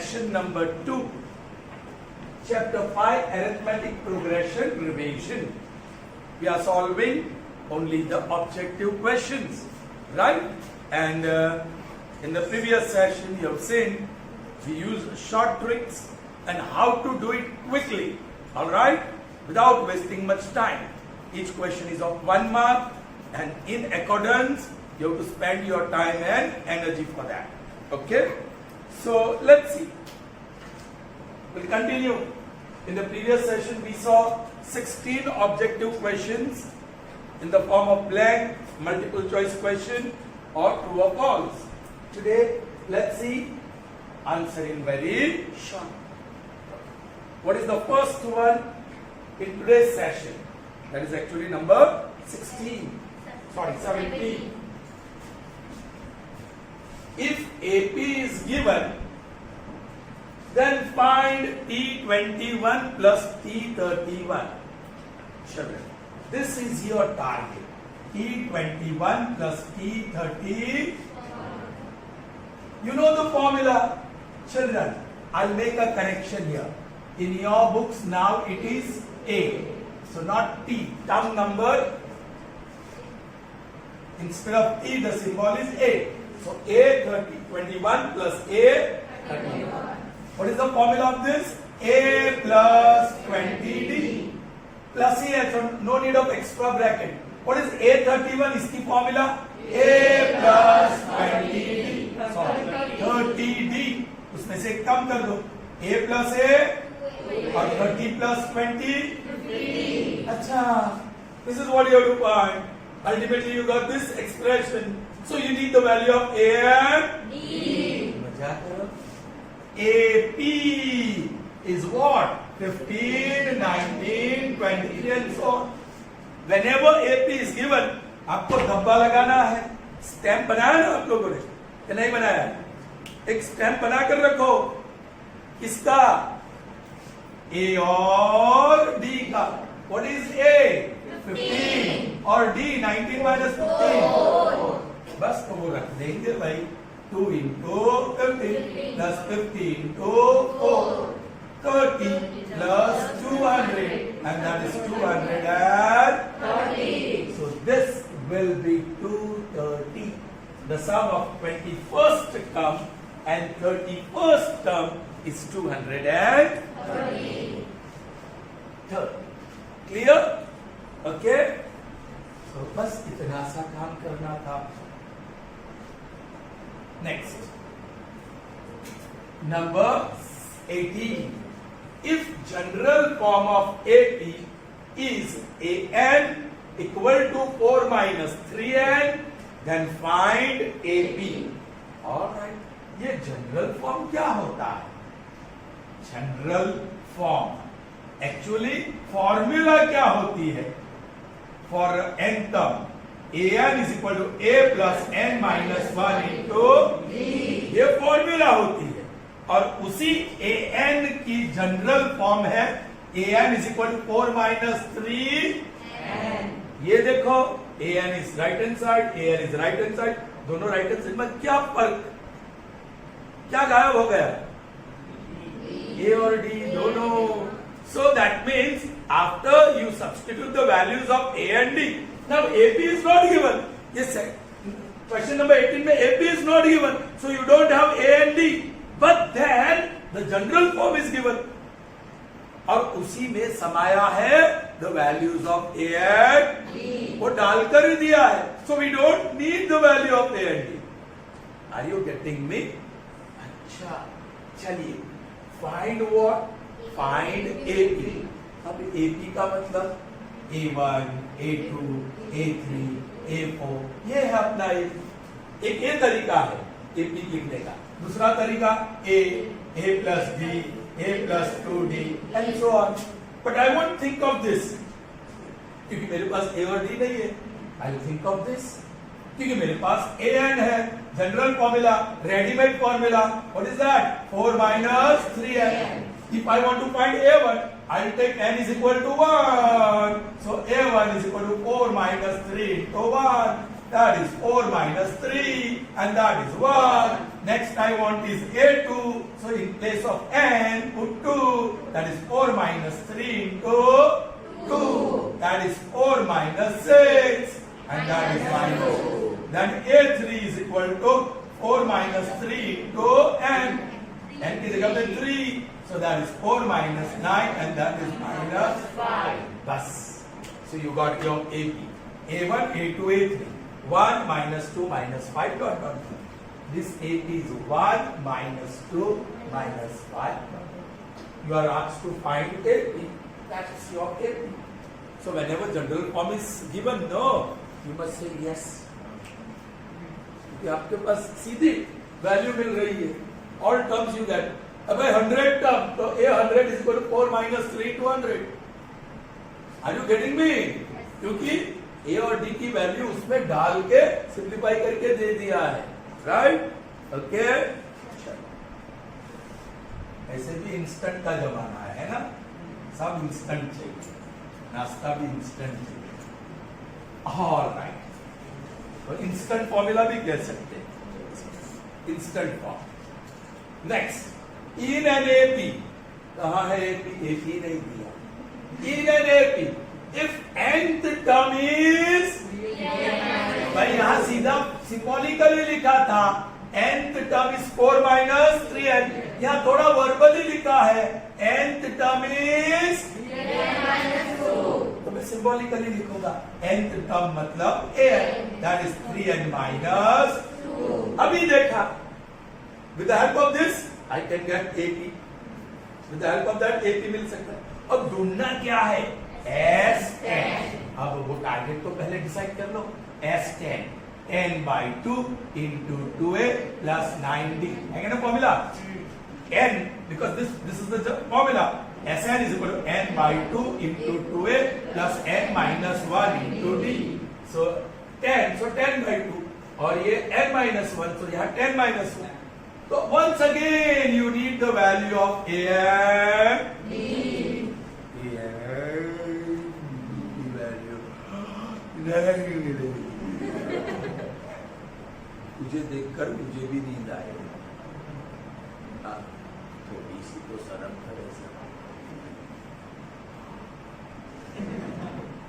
section number 2, chapter 5, arithmetic progression revision. We are solving only the objective questions, right? And in the previous session you have seen we use short tricks and how to do it quickly, all right, without wasting much time. Each question is of 1 mark, and in accordance you have to spend your time and energy for that. Okay, so let's see. We'll continue. In the previous session we saw 16 objective questions in the form of blank, multiple choice question or true or false. Today let's see answering very short. What is the first one in today's session? That is actually number 16. Sorry, 17. If AP is given, then find T21 plus T31. Children, this is your target. T21 plus T30. You know the formula. Children, I'll make a correction here. In your books now it is A. So not T. Term number, instead of T the symbol is A. So A21 plus A31. What is the formula of this? A plus 20D plus A. So no need of extra bracket. What is A31? Is the formula? A plus 20D. Sorry, 30D. उसमें से कम कर दो. A plus A और 30 plus 20. अच्छा. This is what you have to find. Ultimately you got this expression. So you need the value of A and D. AP is what? 15, 19, 20 and so on. Whenever AP is given, आपको धब्बा लगाना है. Stamp बनाया ना आप लोगों ने? या नहीं बनाया? एक स्टैम्प बना कर रखो. किसका? A और D का. What is A? 15 और D 19 minus 15. बस तो वो रख देंगे भाई. 2 into 15 plus 15 into 4. 30 plus 200, and that is 230. So this will be 230. The sum of 21st term and 31st term is 230. Clear? Okay? So बस इतना सा काम करना था. Next, number 18. If general form of AP is AN equal to 4 minus 3N, then find AP. Alright, ये general form क्या होता है? General form. Actually, formula क्या होती है? For n term, AN is equal to A plus N minus 1 into D. ये formula होती है. और उसी AN की जनरल फॉर्म है AN is equal to 4 minus 3N. ये देखो, AN is right hand side, AN is right hand side. दोनों right hand side में क्या फर्क? क्या गायब हो गया? A और D दोनों. So that means after you substitute the values of A and D. Now AP is not given. Yes, question number 18 में AP is not given, so you don't have A and D. But then the general form is given. और उसी में समाया है the values of A and D. वो डालकर ही दिया है. So we don't need the value of A and D. Are you getting me? अच्छा, चलिए. Find what? Find AP. अब AP का मतलब A1, A2, A3, A4, ये है अपना एक ये तरीका है AP लिखने का. दूसरा तरीका A plus D, A plus 2D and so on. But I won't think of this क्योंकि मेरे पास A और D नहीं है. I will think of this क्योंकि मेरे पास A and है. General formula, ready-made formula. What is that? 4 minus 3N. If I want to find A1, I will take N is equal to 1. So A1 is equal to 4 minus 3 into 1. that is 4 minus 3, and that is 1. Next I want is A2, so in place of n, put 2, that is 4 minus 3 into 2, that is 4 minus 6, and that is minus 2. Then A3 is equal to 4 minus 3 into n. N की जगह पे 3, so that is 4 minus 9, and that is minus 5. Bas. So you got your AP. A1, A2, A3. 1 minus 2 minus 5 dot dot. This AP is 1 minus 2 minus 5. You are asked to find AP. That is your AP. So whenever general form is given, no, you must say yes. कि आपके पास सीधी value मिल रही है, all terms you get. अब 100 term, तो A100 is equal to 4 minus 3 to 100. Are you getting me? क्योंकि A और D की value उसमें डाल के सिंप्लीफाई करके दे दिया है, राइट? ओके, ऐसे भी इंस्टेंट का जमाना है ना, सब इंस्टेंट चाहिए, नाश्ता भी इंस्टेंट चाहिए। ऑलराइट, तो इंस्टेंट फॉर्मूला भी कह सकते हैं, instant form. Next, in an AP, कहां है एपी? एपी नहीं दिया। In an AP if nth term is, भाई यहां सीधा सिंबॉलिकली लिखा था nth term is 4 minus 3n, यहां थोड़ा वर्बली लिखा है nth टर्म इज 2, तो मैं सिंबॉलिकली लिखूंगा nth टर्म मतलब an, that is 3n minus 2। अभी देखा, with the help of this I can get AP, with the help of that AP मिल सकता है। अब ढूंढना क्या है? S10। अब वो टारगेट तो पहले डिसाइड कर लो। S10 10 by 2 into 2a plus 9d है ना formula? n, because this is the formula. Sn is equal to n by 2 into 2a plus n minus 1 into d. So 10, so 10 by 2, और ये n minus 1, so यहाँ 10 minus 1. So once again you need the value of a and d. तुझे देखकर मुझे भी नींद आए, थोड़ी सी तो शर्म करे।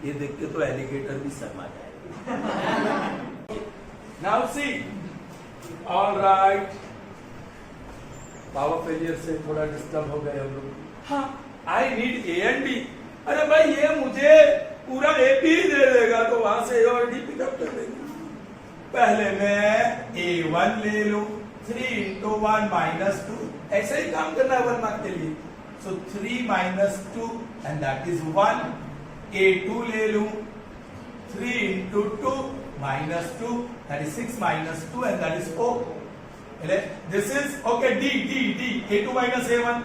ये देख के तो एलिगेटर भी शर्मा जाएगा। Now see, all right, power failure से थोड़ा डिस्टर्ब हो गए हम लोग। हाँ, I need A and B. अरे भाई ये मुझे पूरा एपी दे देगा, तो वहां से ए और डी पिकअप कर देंगे। पहले मैं A1 ले लूं, 3 into 1 minus 2, ऐसे ही काम करना है 1 मार्क के लिए। So 3 minus 2 and that is 1. A2 ले लूं, 3 into 2 minus 2, that is 6 minus 2 and that is 4. This is okay. D. A2 minus A1.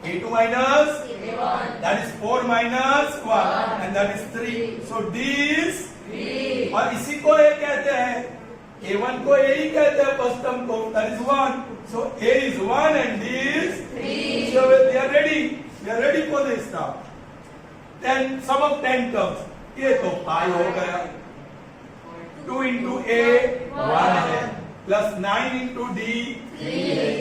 A2 minus A1. That is 4 minus 1 and that is 3. So D is 3. और इसी को A कहते हैं, A1 को A ही कहते हैं फर्स्ट टर्म को, that is 1. So A is 1 and D is 3. So we are ready. We are ready for this now. 10 sum of 10 terms. ये तो pi हो गया. 2 into A 1 है, plus 9 into D 3 है.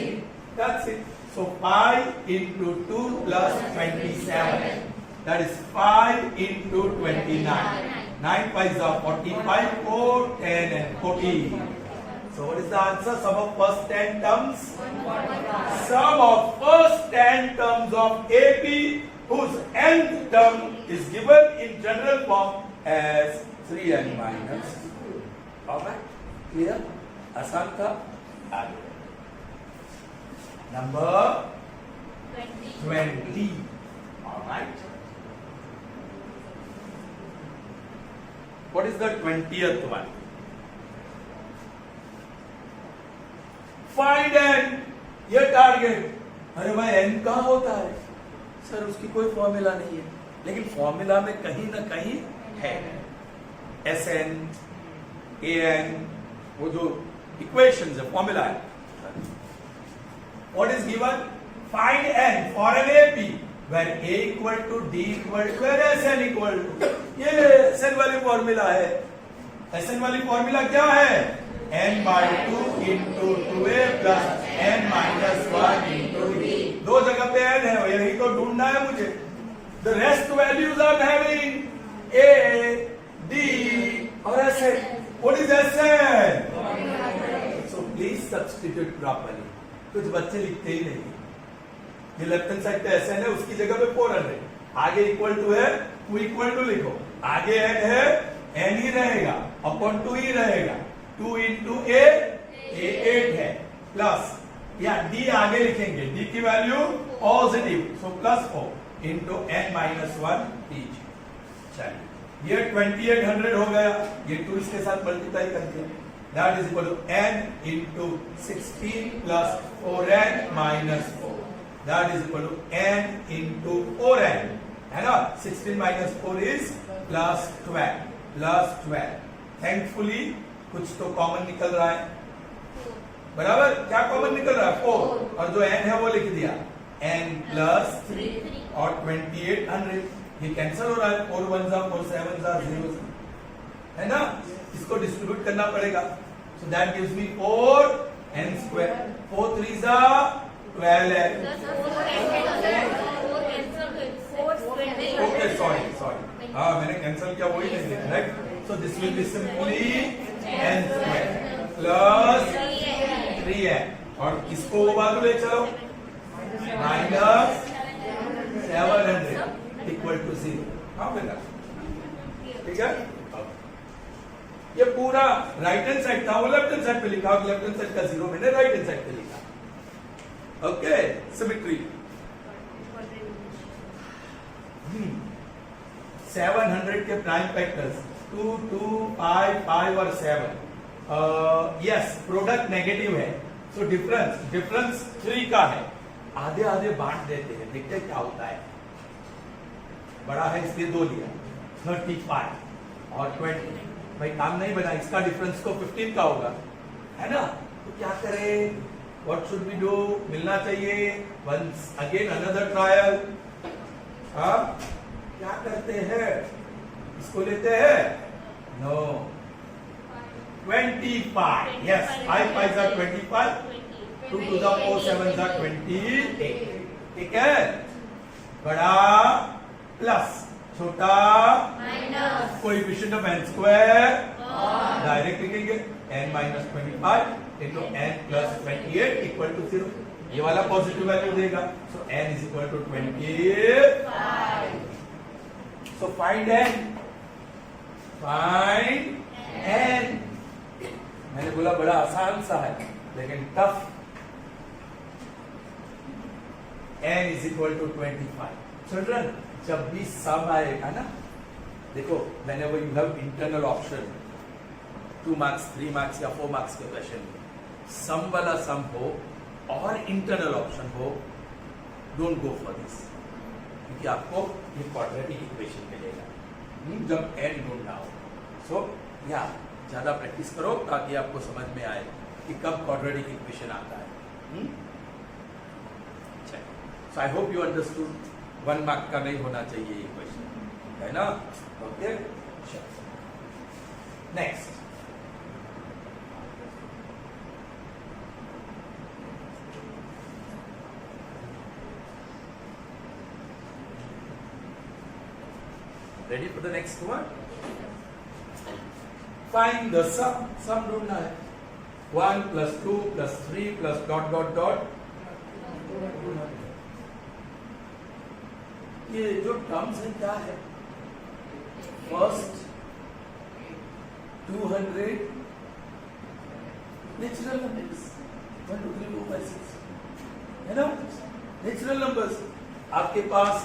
That's it. So 5 into 2 plus 27. That is 5 into 29. 9 5s are 45, 4, 10 and 14. So what is the answer? Sum of first 10 terms? 145. Sum of first 10 terms of AP whose nth term is given in general form as 3n minus 2. Alright? Clear? आसान था? आगे. Number 20. Alright. What is the 20th one? Find n. ये target. अरे भाई n कहाँ होता है? Sir उसकी कोई फॉर्मूला नहीं है, लेकिन फॉर्मूला में कहीं ना कहीं है। Sn, An, वो जो इक्वेशंस है, फॉर्मूला है। What is given? Find n for an AP where A equal to D equal to where Sn equal to, ये Sn वाली फॉर्मूला है। Sn वाली फॉर्मूला क्या है? n by 2 into 2a plus n minus 1 into d. दो जगह पे n है, यही तो ढूंढना है मुझे. The rest values I'm having a, d और Sn. What is Sn? So please substitute properly. कुछ बच्चे लिखते ही नहीं. ये लेफ्ट हैंड साइड पे Sn है, उसकी जगह पे 400. आगे इक्वल टू है, टू इक्वल टू लिखो. आगे n है, n ही रहेगा, अपॉन 2 ही रहेगा. 2 into a 8 है, प्लस या d आगे लिखेंगे. d की value positive, so plus 4 into n minus 1 each. चलिए ये 2800 हो गया. ये 2 इसके साथ मल्टीप्लाई कर दिया. That is equal to n into 16 plus 4n minus 4. That is equal to n into 4n. है ना? 16 minus 4 is plus 12. Plus 12. Thankfully कुछ तो कॉमन निकल रहा है. बराबर? क्या कॉमन निकल रहा है? 4. और जो n है वो लिख दिया. n plus 3 और 2800. ये कैंसिल हो रहा है. 4 1s are 4 7s are 0s. है ना? इसको डिस्ट्रीब्यूट करना पड़ेगा. So that gives me 4n square. 4 3s are 12n. Okay, sorry. हाँ मैंने कैंसिल किया, वही नहीं लिखा, right? So this will be simply n square plus 3n. और इसको वो बाजू ले चलो. minus 700 equal to 0. हाँ बेटा, ठीक है. ये पूरा राइट हैंड साइड था, वो लेफ्ट हैंड साइड पे लिखा. लेफ्ट हैंड साइड का 0 मैंने राइट हैंड साइड पे लिखा. Okay, symmetry. 700 के प्राइम फैक्टर्स 2 2 5 5 और 7. यस, प्रोडक्ट नेगेटिव है, सो डिफरेंस 3 का है. आधे आधे बांट देते हैं, देखते हैं क्या होता है. बड़ा है इसलिए 2 लिया. 35 और 20. भाई काम नहीं बना, इसका डिफरेंस को 15 का होगा, है ना? तो क्या करें? What should we do? मिलना चाहिए. Once again another trial. हाँ, क्या करते हैं? इसको लेते हैं. No, 25. Yes, 5 5s are 25. 2 to the 4 7s are 28. ठीक है? बड़ा प्लस, छोटा minus, coefficient of n square direct लिखेंगे. n minus 25 into n plus 28 equal to 0. ये वाला पॉजिटिव वैल्यू देगा. सो n is equal to 25. So find n. मैंने बोला बड़ा आसान सा है, लेकिन tough. n is equal to 25. Children, जब भी सम आएगा ना, देखो whenever you have internal option 2 marks 3 marks या 4 marks के क्वेश्चन में सम वाला सम हो और इंटरनल ऑप्शन हो, डोंट गो फॉर दिस, क्योंकि आपको ये क्वाड्रेटिक इक्वेशन मिलेगा जब n ढूंढना हो. सो या ज्यादा प्रैक्टिस करो ताकि आपको समझ में आए कि कब क्वाड्रेटिक इक्वेशन आता है. So I hope you understood. 1 mark का नहीं होना चाहिए ये क्वेश्चन, है ना? Okay, next. Ready for the next one? Find the sum. Sum ढूंढना है. 1 plus 2 plus 3 plus dot dot dot. ये जो टर्म्स है क्या है? फर्स्ट 200 नेचुरल नंबर्स 1 2 3 4 5 6, है ना? Natural numbers. आपके पास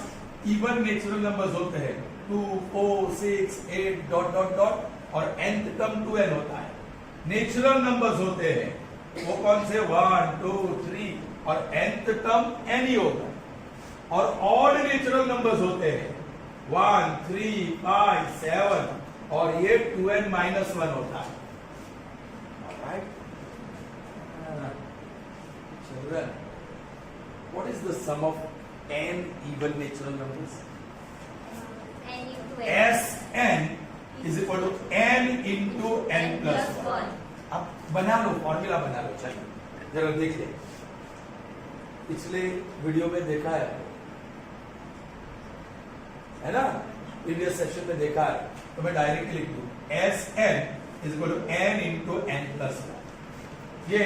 इवन नेचुरल नंबर्स होते हैं 2 4 6 8 डॉट डॉट डॉट, और nth टर्म 2n होता है. नेचुरल नंबर्स होते हैं वो कौन से? 1 2 3, और nth टर्म n ही होता है. और ऑड नेचुरल नंबर्स होते हैं 1 3 5 7, और ये 2n minus 1 होता है. Alright? Children, what is the sum of n even natural numbers? n into Sn is equal to n into n plus 1। अब बना लो, फॉर्मूला बना लो। चलिए जरा देख ले, पिछले वीडियो में देखा है ना, प्रीवियस सेशन में देखा है, तो मैं डायरेक्टली लिख दूं Sn is equal to n into n plus 1। ये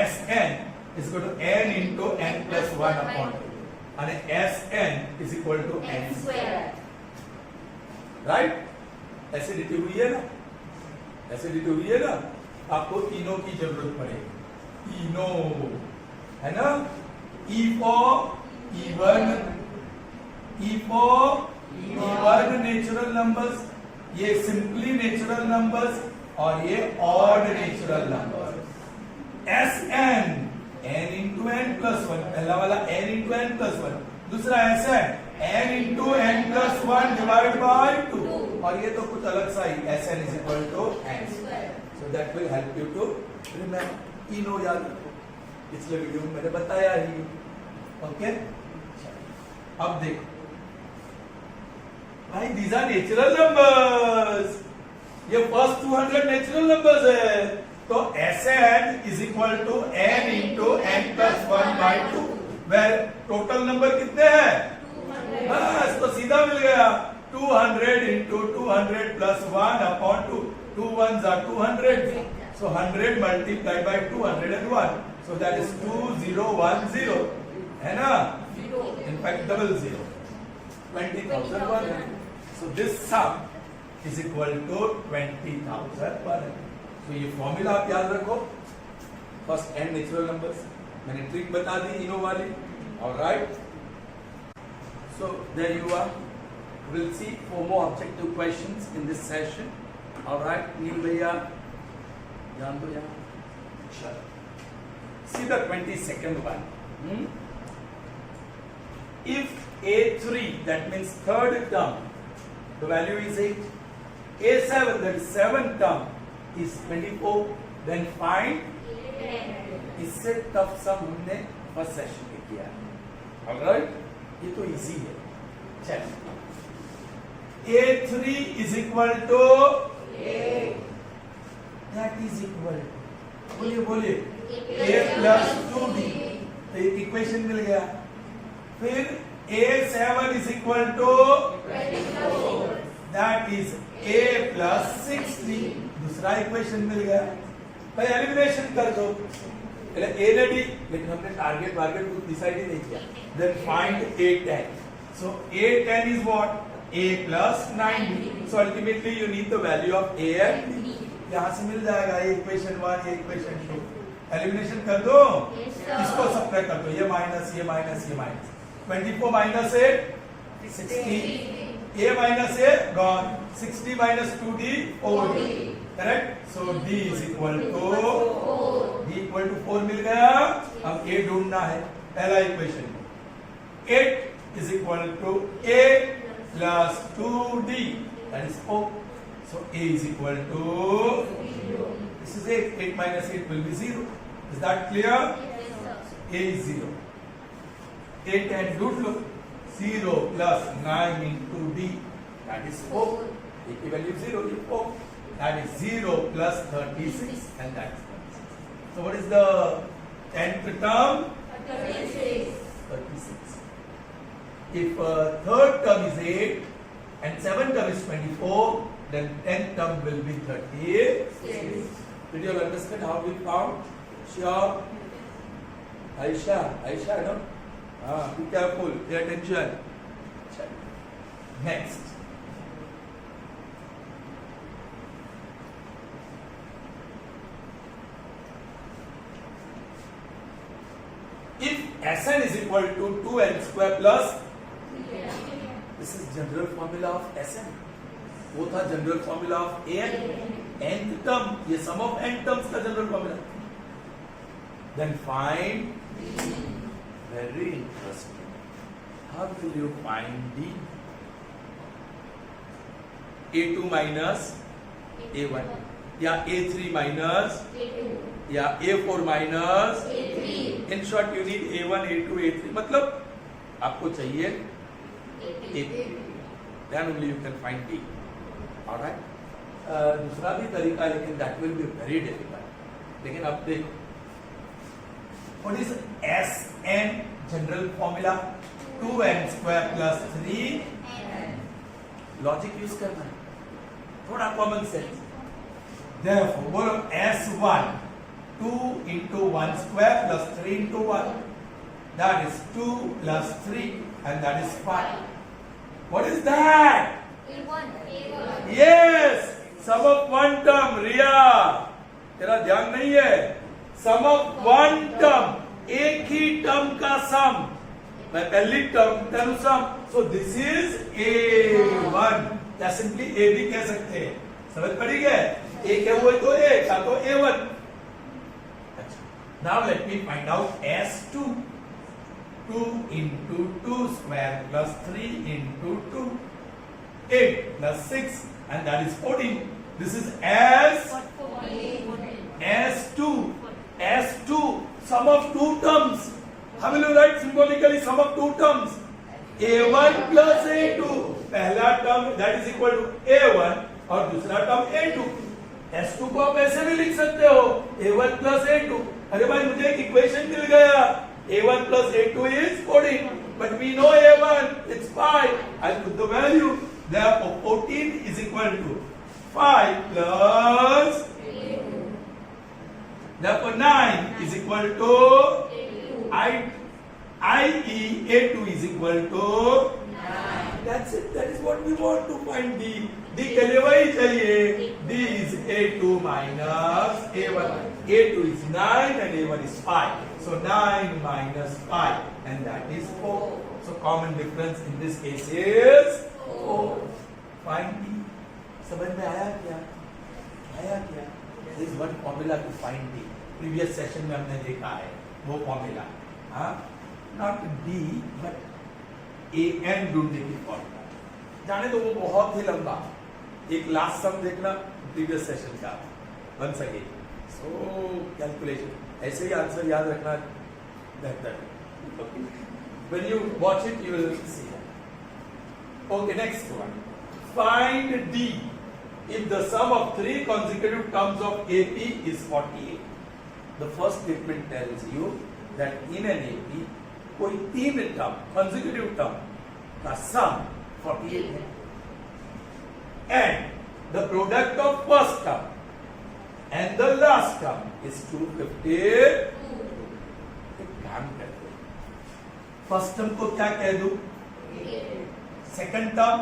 Sn is equal to n into n plus 1 upon 2 અને Sn is equal to n square. Right, acidity हुई है ना, एसिडिटी हुई है ना, आपको इनो की जरूरत पड़ेगी, इनो है ना। E for even, E for even natural numbers, ये सिंपली नेचुरल नंबर्स और ये odd natural numbers. Sn n into n plus 1, पहला वाला n इंटू एन प्लस 1, दूसरा Sn n into n plus 1 divide by 2, और ये तो कुछ अलग सा ही, Sn is equal to n square. So that will help you to remember. इनो याद रखो, पिछले वीडियो में मैंने बताया ही। ओके, अब देखो भाई, दीज आर नेचुरल नंबर्स, ये फर्स्ट 200 नेचुरल नंबर्स है, तो Sn is equal to n into n plus 1 by 2, where total number कितने हैं, बस तो सीधा मिल गया 200 into 200 plus 1 upon 2, 2 1s are 200, so 100 multiplied by 201, so that is 2010, है ना, in fact double 0, 20,100, so this sum is equal to 20,100। तो ये फॉर्मूला आप याद रखो, फर्स्ट n नेचुरल नंबर्स, मैंने ट्रिक बता दी इनो वाली। Alright, so there you are, we'll see 4 more objective questions in this session। Alright, Neel भैया ध्यान दो यहाँ, चलो see the 22nd one। If A3, that means third term, the value is 8, A7, that is seventh term, is 24, then find, इससे tough सम हमने first session में किया है। ऑलराइट, ये तो इजी है। चलिए, A3 is equal to that is equal to, बोलिए बोलिए, A plus 2B, तो इक्वेशन मिल गया। फिर A7 is equal to that is A plus 60, दूसरा इक्वेशन मिल गया। भाई एलिमिनेशन कर दो, पहले A ने डी, लेकिन हमने टारगेट वारगेट कुछ डिसाइड ही नहीं किया। Then find A10, so A10 is what, A plus 90, so ultimately you need the value of A and B। यहाँ से मिल जाएगा ये इक्वेशन 1, ये इक्वेशन 2, एलिमिनेशन कर दो, इसको सब्ट्रैक्ट कर दो, ये माइनस, ये माइनस, ये minus, 24 minus 8 60, A minus A gone, 60 minus 2D 4D, correct. So D is equal to, D equal to 4 मिल गया। अब A ढूंढना है, पहला equation 8 is equal to A plus 2D, that is 4, so A is equal to 0. This is 8, 8 minus 8 will be 0. Is that clear? Yes, sir. A is 0. 8 and good look, 0 plus 9 into D, that is 4. A की value 0 is 4. That is 0 plus 36, and that is 36. So what is the 10th term? 36. 36. If third term is 8 and 7th term is 24, then 10th term will be 36. Yes. Did you all understand how we found? Sure. Aisha, no? Be careful, pay attention. Next. If Sn is equal to 2n square plus, this is general formula of Sn. वो था general formula of an, nth term, ये sum of n terms का general formula. Then find, very interesting, how will you find d? a2 minus a1 या a3 minus या a4 minus, in short you need a1 a2 a3, मतलब आपको चाहिए a3, then only you can find d. Alright, दूसरा भी तरीका है, लेकिन that will be very difficult. लेकिन अब देखो, what is S N general formula? 2n square plus 3 logic use करना है, थोड़ा कॉमन सेंस। Therefore, बोलो S1 2 into 1 square plus 3 into 1, that is 2 plus 3 and that is 5. What is that? A1. Yes, sum of one term. Riya, तेरा ध्यान नहीं है? Sum of one term, एक ही term का सम, मैं पहली टर्म तेनु सम, so this is A1, या सिंपली A भी कह सकते हैं। समझ पड़ी गए? एक है वो तो ए का तो A1। Now let me find out S2. 2 into 2 square plus 3 into 2, 8 plus 6 and that is 14. This is S2. S2, sum of two terms. How will you write symbolically sum of two terms? A1 plus A2. पहला term that is equal to A1 और दूसरा term A2। S2 को आप ऐसे भी लिख सकते हो, A1 plus A2। अरे भाई मुझे एक इक्वेशन मिल गया, A1 plus A2 is 14, but we know A1 it's 5. I put the value, therefore 14 is equal to 5 plus, therefore 9 is equal to, i.e. A2 is equal to 9. That's it, that is what we want to find D. D के लिए वही चाहिए, D is A2 minus A1. A2 is 9 and A1 is 5. So 9 minus 5 and that is 4. So common difference in this case is 4. Find D. समझ में आया क्या? There is one formula to find D. Previous session में हमने देखा है वो formula. हाँ? Not D but AN ढूंढने की formula. जाने तो वो बहुत ही लंबा। एक लास्ट सम देखना प्रीवियस सेशन का once again. So calculation ऐसे ही आंसर याद रखना बेहतर है। Okay. When you watch it, you will see that. Okay, next one. Find D if the sum of 3 consecutive terms of AP is 48. The first statement tells you that in an AP कोई 3 term consecutive term का sum 48 है, and the product of first term and the last term is 250. एक काम करते हैं, first term को क्या कह दूं? Second term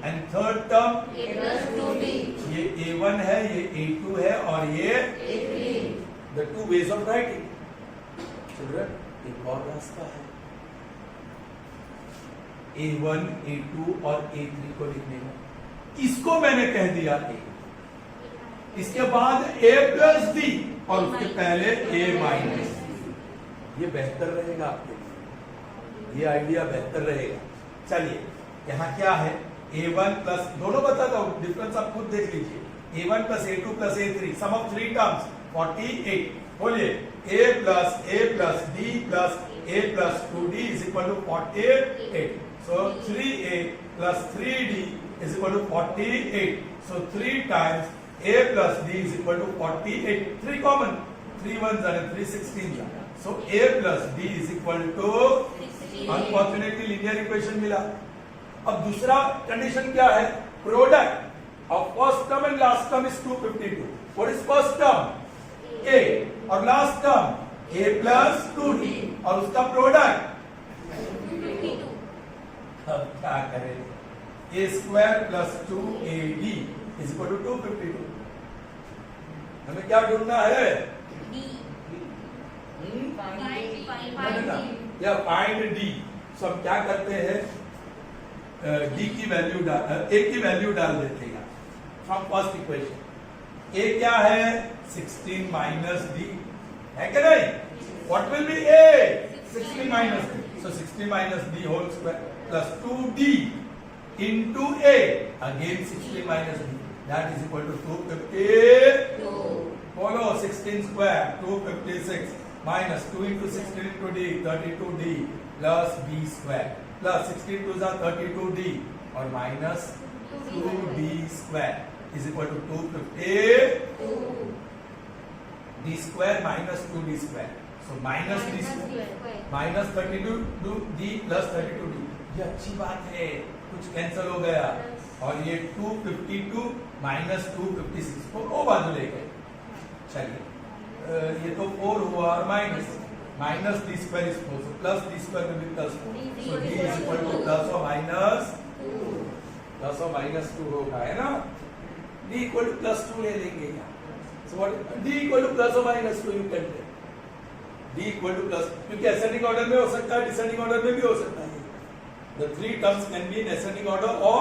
and third term, ये A1 है, ये A2 है और ये the two ways of writing. Children, एक और रास्ता है A1, A2 और A3 को लिखने का। इसको मैंने कह दिया A, इसके बाद A प्लस D और उसके पहले A माइनस D। ये बेहतर रहेगा आपके लिए, ये आइडिया बेहतर रहेगा। चलिए यहाँ क्या है, A1 प्लस, दोनों बताता हूँ, डिफरेंस आप खुद देख लीजिए। A1 plus A2 plus A3, sum of 3 terms 48। बोलिए A plus D plus A plus 2D is equal to 48. So 3A plus 3D is equal to 48. So 3 times A plus D is equal to 48. 3 common. 3 ones and 3 16s. So A plus D is equal to, unfortunately linear equation मिला। अब दूसरा condition क्या है? Product of first term and last term is 252. What is first term? A और last term A plus 2D और उसका product. अब क्या करें? A square plus 2AD is equal to 252। हमें क्या ढूंढना है? या फाइंड D। सो हम क्या करते हैं, D की वैल्यू A की वैल्यू डाल देते हैं फ्रॉम फर्स्ट इक्वेशन। A क्या है? 16 माइनस D है क्या नहीं? What will be A? 16 minus D। So 16 minus D whole square plus 2D into A, again 16 minus D, that is equal to 252. Follow 16 square, 256 minus 2 into 16 into D, 32D plus B square plus 16 to the 32D और minus 2d square is equal to 250 d square minus 2d square. So minus d square minus 32d plus 32d. ये अच्छी बात है, कुछ cancel हो गया और ये 252 माइनस 256 को ओ बाजू ले गए. चलिए ये तो 4 हुआ और minus D square is 4, so plus D square में भी plus 4, so d is equal to plus और माइनस 2 होगा, है ना. d इक्वल टू प्लस 2 ले लेंगे यहाँ. So what d equal to plus और minus 2 you can take d equal to plus, क्योंकि असेंडिंग ऑर्डर में हो सकता है, डिसेंडिंग ऑर्डर में भी हो सकता है. The three terms can be in ascending order or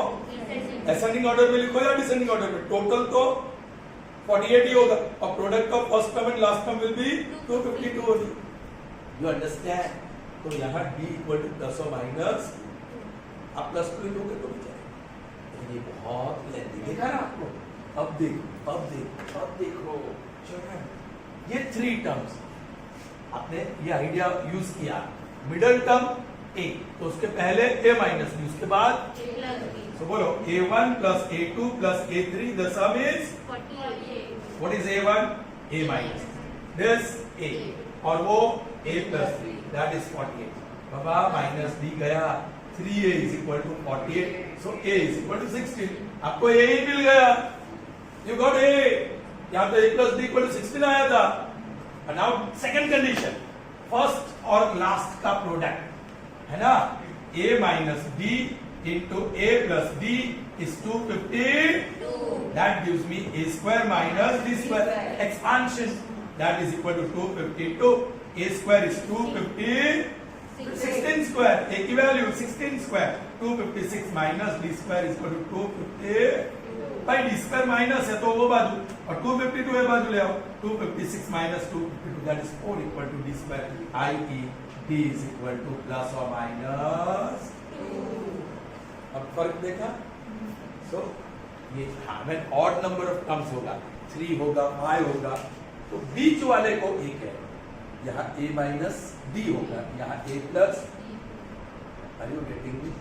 ascending order में लिखो या descending order में. टोटल तो 48 ही होगा और product of first term and last term will be 252 होगी. You understand. तो यहाँ d इक्वल टू प्लस और माइनस आप प्लस 2 लोगे तो भी जाएगा. ये बहुत लेंथी देखा ना आपको. अब देखो चिल्ड्रन, ये थ्री टर्म्स आपने ये आइडिया यूज किया. मिडल टर्म a, तो उसके पहले a माइनस b, उसके बाद तो बोलो a1 plus a2 plus a3, the sum is 48. what is a1? a minus this a और वो a plus 3 that is 48. Baba minus d गया, 3a is equal to 48, so a is equal to 16. आपको a ही मिल गया. you got a. यहाँ तो a plus d equal to 16 आया था. and now second condition, first और लास्ट का product है ना, a minus d into a plus d is 252. That gives me a square minus d square. Expansion, that is equal to 252. A square is 250. 16 square, a की value 16 square. 256 minus d square is equal to 250. भाई d square minus है तो वो बाजू और 252 है बाजू ले आओ. 256 minus 252, that is 4 equal to d square. i.e. d is equal to plus or minus 2. अब फर्क देखा. सो ये when odd number of terms होगा, 3 होगा, 5 होगा, तो बीच वाले को 1 है. यहाँ a minus d होगा, यहाँ a plus. Are you getting me?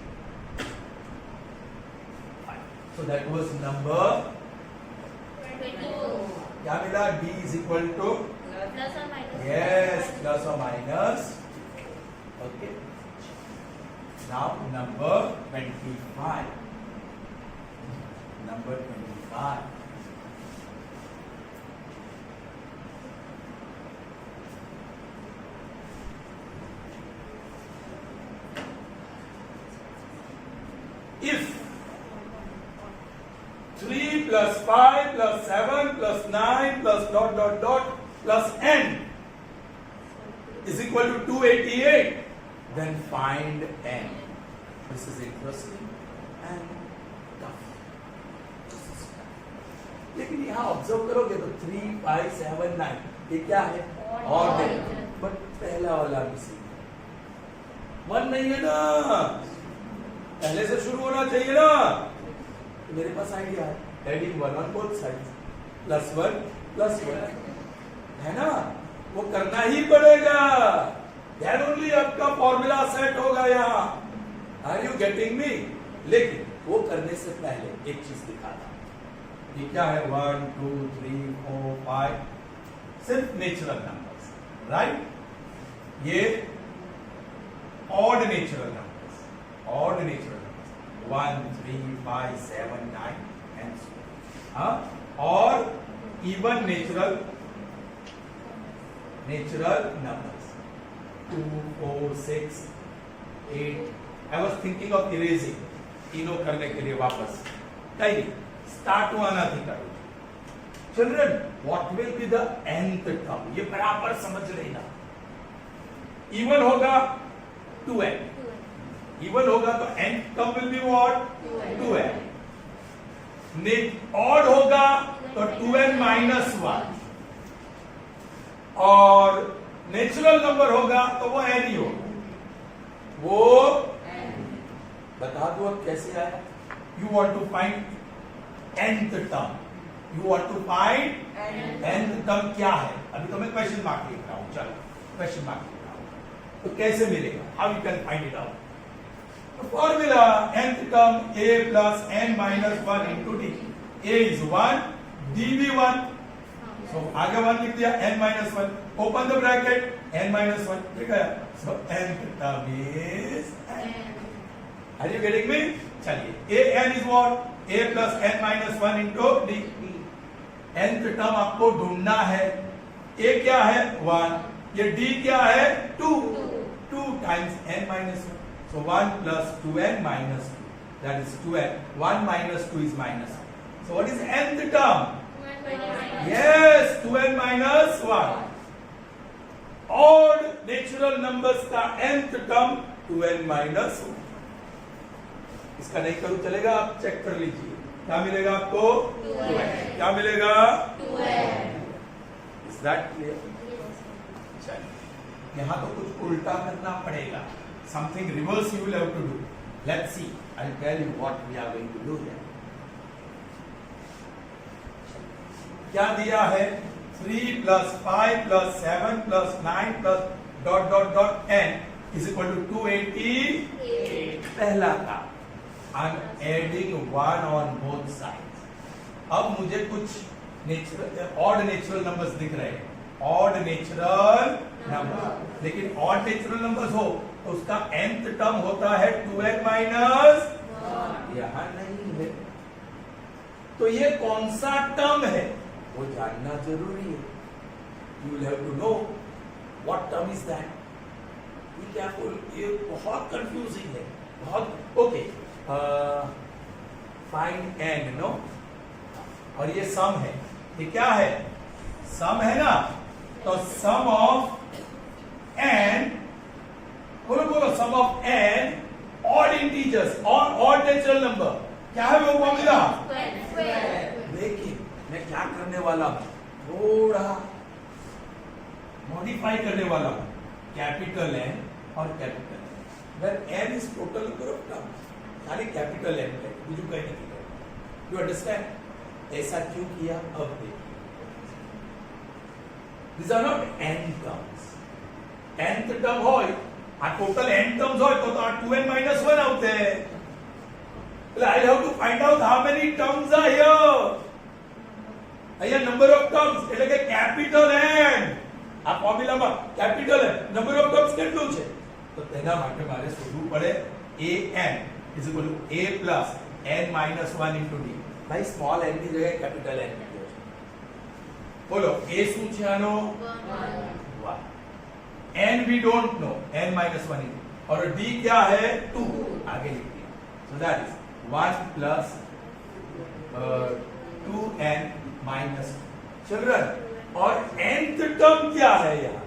So that was number 22. क्या मिला? d is equal to Plus or minus? yes plus or minus. Okay. Now number 25. Number 25. If 3 plus 5 plus 7 plus 9 plus dot dot dot plus n is equal to 288, then find n. This is interesting and tough. लेकिन यहाँ observe करोगे तो 3, 5, 7, 9 ये क्या है? Odd है. But पहला वाला मिसिंग. 1 नहीं है ना, पहले से शुरू होना चाहिए ना. तो मेरे पास आइडिया है, एडिंग 1 ऑन बोथ साइड्स, +1 है ना, वो करना ही पड़ेगा. देन ओनली आपका फॉर्मूला सेट होगा यहाँ. Are you getting me? लेकिन वो करने से पहले एक चीज दिखाता. ये क्या है? 1, 2, 3, 4, 5 सिर्फ नेचुरल नंबर्स, राइट. ये odd natural numbers, 1, 3, 5, 7, 9 and so. और even natural numbers 2, 4, 6, 8. I was thinking of erasing तीनों करने के लिए वापस कहीं स्टार्ट हुआ थी करो. Children, what will be the nth term? ये बराबर समझ लेना. इवन होगा 2n, इवन होगा तो nth term will be what? 2n. Odd होगा तो 2n minus 1 और नेचुरल नंबर होगा तो वो n ही होगा. वो बता दो अब कैसे आया. You want to find nth term, you want to find nth term क्या है. अभी तो मैं क्वेश्चन मार्क लिख रहा हूं. चलो क्वेश्चन मार्क लिख रहा हूं. तो कैसे मिलेगा? How you can find it out? formula nth term a plus n minus 1 into d. a is 1, d भी 1. So आगे 1 लिख दिया, n minus 1. Open the bracket, n minus 1. ठीक है? So nth term is n. Are you getting me? चलिए, a n is what? a plus n minus 1 into d. nth term आपको ढूंढना है. a क्या है? 1. ये d क्या है? 2. 2 times n minus 1. So 1 plus 2n minus 2. That is 2n. 1 minus 2 is minus 1. So what is nth term? Yes, 2n minus 1. Odd natural numbers का nth term 2n minus 1. इसका नहीं करूं चलेगा, आप चेक कर लीजिए. क्या मिलेगा आपको? 2n. क्या मिलेगा? 2n. Is that clear? चलिए, यहाँ तो कुछ उल्टा करना पड़ेगा. Something reverse you will have to do. Let's see. I'll tell you what we are going to do here. क्या दिया है? 3 plus 5 plus 7 plus 9 plus dot dot dot n is equal to 288. पहला था. I'm adding 1 on both sides. अब मुझे कुछ odd natural numbers दिख रहे हैं. Odd natural numbers. लेकिन odd natural numbers हो तो उसका nth टर्म होता है 2n minus 1. यहां नहीं है. तो ये कौन सा टर्म है वो जानना जरूरी है. You will have to know what term is that. ये क्या ये बहुत कंफ्यूजिंग है, बहुत. Okay, find n, no. और ये सम है. ये क्या है? सम है ना. तो सम ऑफ n, बोलो बोलो, सम ऑफ n ऑड इंटीजर्स और ऑड नेचुरल नंबर. क्या है वो फॉर्मूला? देखिए मैं क्या करने वाला हूं, थोड़ा मॉडिफाई करने वाला हूं. कैपिटल n और capital n, where n is total number of terms, खाली कैपिटल n है, मुझे कहने की जरूरत. You understand? ऐसा क्यों किया? अब देखिए, these are not n terms. nth term હોય, આ total n terms હોય તો આ 2n minus 1 આવતે. એટલે I have to find out how many terms are here. અહીંયા number of terms એટલે કે capital N. આ ફોર્મ્યુલામાં capital N number of terms કેટલું છે? તો તેના માટે મારે શોધવું પડે an is equal to a plus n minus 1 into d. ભાઈ small n ની જગ્યાએ capital N મૂક્યો છે. બોલો a શું છે આનો? 1. n we don't know, n minus 1 is, और d क्या है? 2. आगे लिख दिया. So that is 1 plus 2n minus 1. Children, और nth टर्म क्या है यहाँ?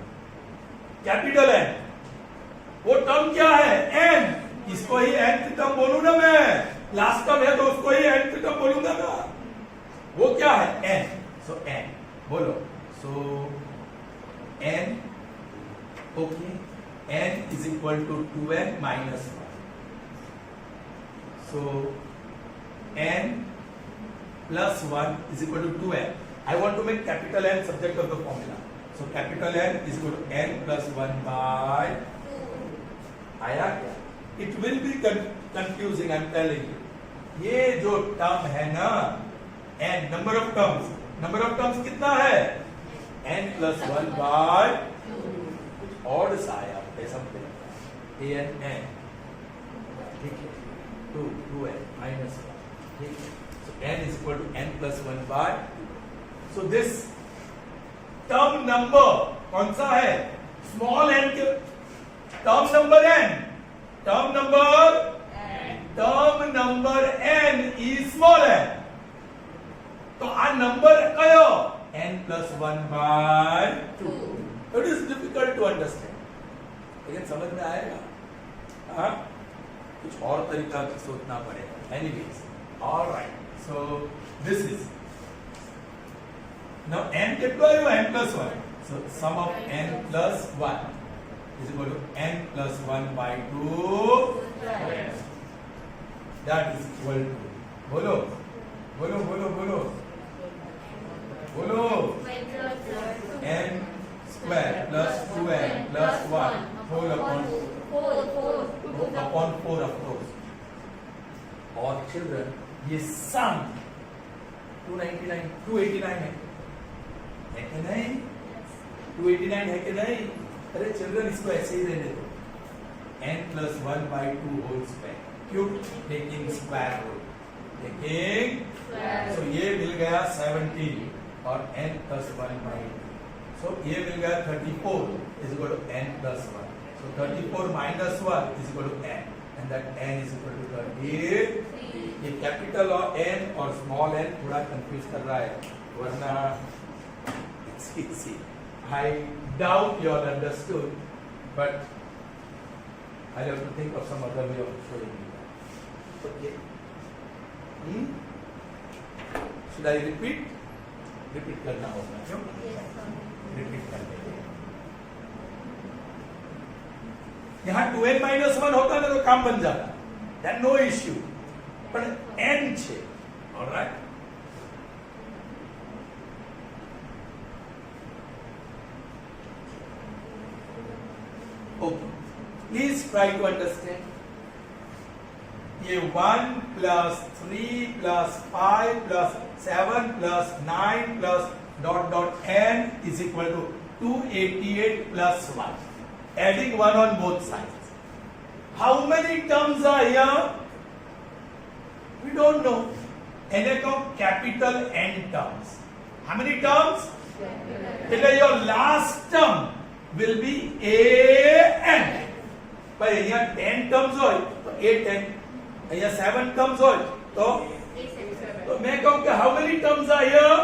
Capital N. वो टर्म क्या है? n. इसको ही nth टर्म बोलूं ना मैं. लास्ट टर्म है तो उसको ही nth टर्म बोलूंगा ना. वो क्या है? n. So n. बोलो. So n. Okay, n is equal to 2n minus 1. So n plus 1 is equal to 2n. I want to make capital N subject of the formula. So capital N is equal to n plus 1 by 2. आया क्या? It will be confusing, I am telling you. ये जो term है ना, n number of terms कितना है? n plus 1 by 2. Odd सा आया ऐसा a n n, ठीक है, 2n minus 1, ठीक है. So n is equal to n plus 1 by 2. So this term number कौन सा है? स्मॉल n के term number n. term number n is small n. तो આ નંબર કયો? n plus 1 by 2. It is difficult to understand. लेकिन समझ में आएगा? हाँ, कुछ और तरीका सोचना पड़ेगा. Anyways, all right. So this is now n कितना है? n plus 1. So sum of n plus 1 is equal to n plus 1 by 2. That is equal to, बोलो बोलो बोलो बोलो बोलो, n square plus 2n plus 1 whole upon 4. upon 4 of course. और children ये sum 289 है कि नहीं? 289 है कि नहीं? अरे चिल्ड्रन इसको ऐसे ही रहने दो n plus 1 by 2 whole square क्यों? टेकिंग स्क्वायर रूट so ये मिल गया 17 और n plus 1 by 2 so ये मिल गया 34 is equal to n plus 1 so 34 minus 1 is equal to n and that n is equal to 38 ये कैपिटल और n और small n थोड़ा कंफ्यूज कर रहा है वरना it's easy I doubt you all understood but I have to think of some other way of showing you that okay should I repeat करना होगा क्यों repeat करने के यहाँ 2n minus 1 होता ना तो काम बन जाता then no issue but n છે alright okay please try to understand ये 1 plus 3 plus 5 plus 7 plus 9 plus dot n is equal to 288 plus 1 adding 1 on both sides how many terms are here we don't know એને કહો capital N terms how many terms એટલે your last term will be a n ભાઈ અહીંયા 10 terms હોય તો a10 અહીંયા 7 terms હોય તો मैं कहूं कि how many terms are here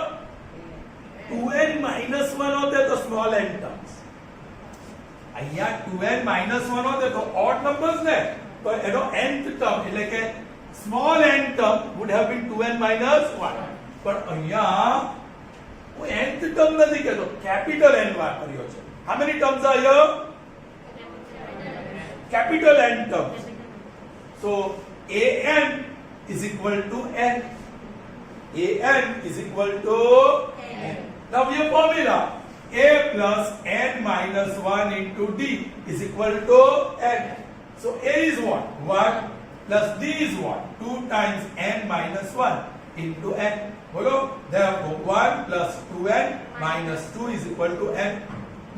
2n minus 1 होते तो small n terms અહીંયા 2n minus 1 होते तो odd numbers ने तो એનો nth term એટલે કે small n term would have been 2n minus 1 પણ અહીંયા હું nth term નથી કહેતો capital N વાપર્યો છે how many terms are here capital N terms so an is equal to n an is equal to n now your formula a plus n minus 1 into d is equal to n so a is what 1 plus d is what 2 times n minus 1 into n बोलो therefore 1 plus 2n minus 2 is equal to n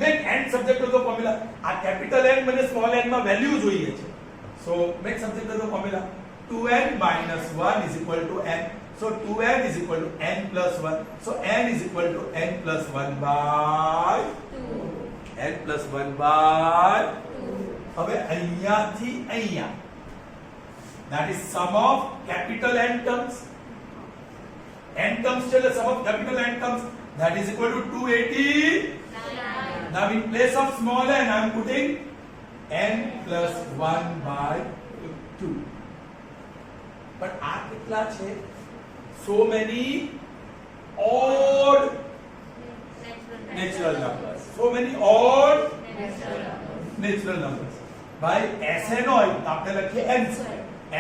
make n subject to the formula આ capital N મને small n માં value જોઈએ છે so make subject to the formula 2n minus 1 is equal to n so 2n is equal to n plus 1 so n is equal to n plus 1 by 2 n plus 1 by 2 હવે અહીંયાથી અહીંયા that is sum of capital N terms till the sum of capital N terms that is equal to 280 now in place of small n I am putting n plus 1 by 2 but આ કેટલા છે so many odd natural numbers so many odd natural numbers ભાઈ Sn હોય તો આપણે લખીએ n square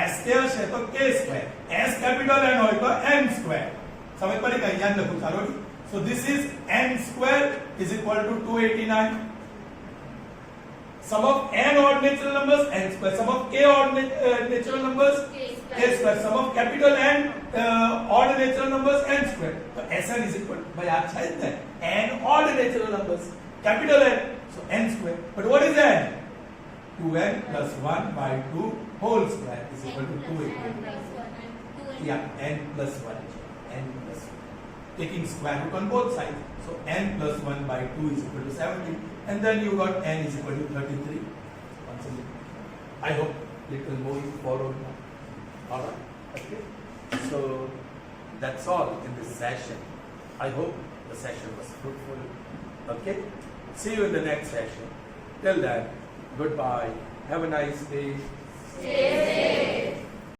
s square છે તો k square s capital N હોય તો n સ્ક્વેર સમજ પડી કે અહીંયા લખું ચાલો so this is n square is equal to 289 sum of n odd natural numbers n square sum of k odd natural numbers k square sum of capital N odd natural numbers n square so Sn is equal to भाई याद है ना n odd natural numbers capital N so n square but what is n 2n plus 1 by 2 whole square is equal to 280 yeah n plus 1 n plus 1 taking square root on both sides so n plus 1 by 2 is equal to 70 and then you got n is equal to 33 once again I hope little more you followed now all right okay so that's all in this session I hope the session was fruitful okay see you in the next session till then goodbye have a nice day Stay safe.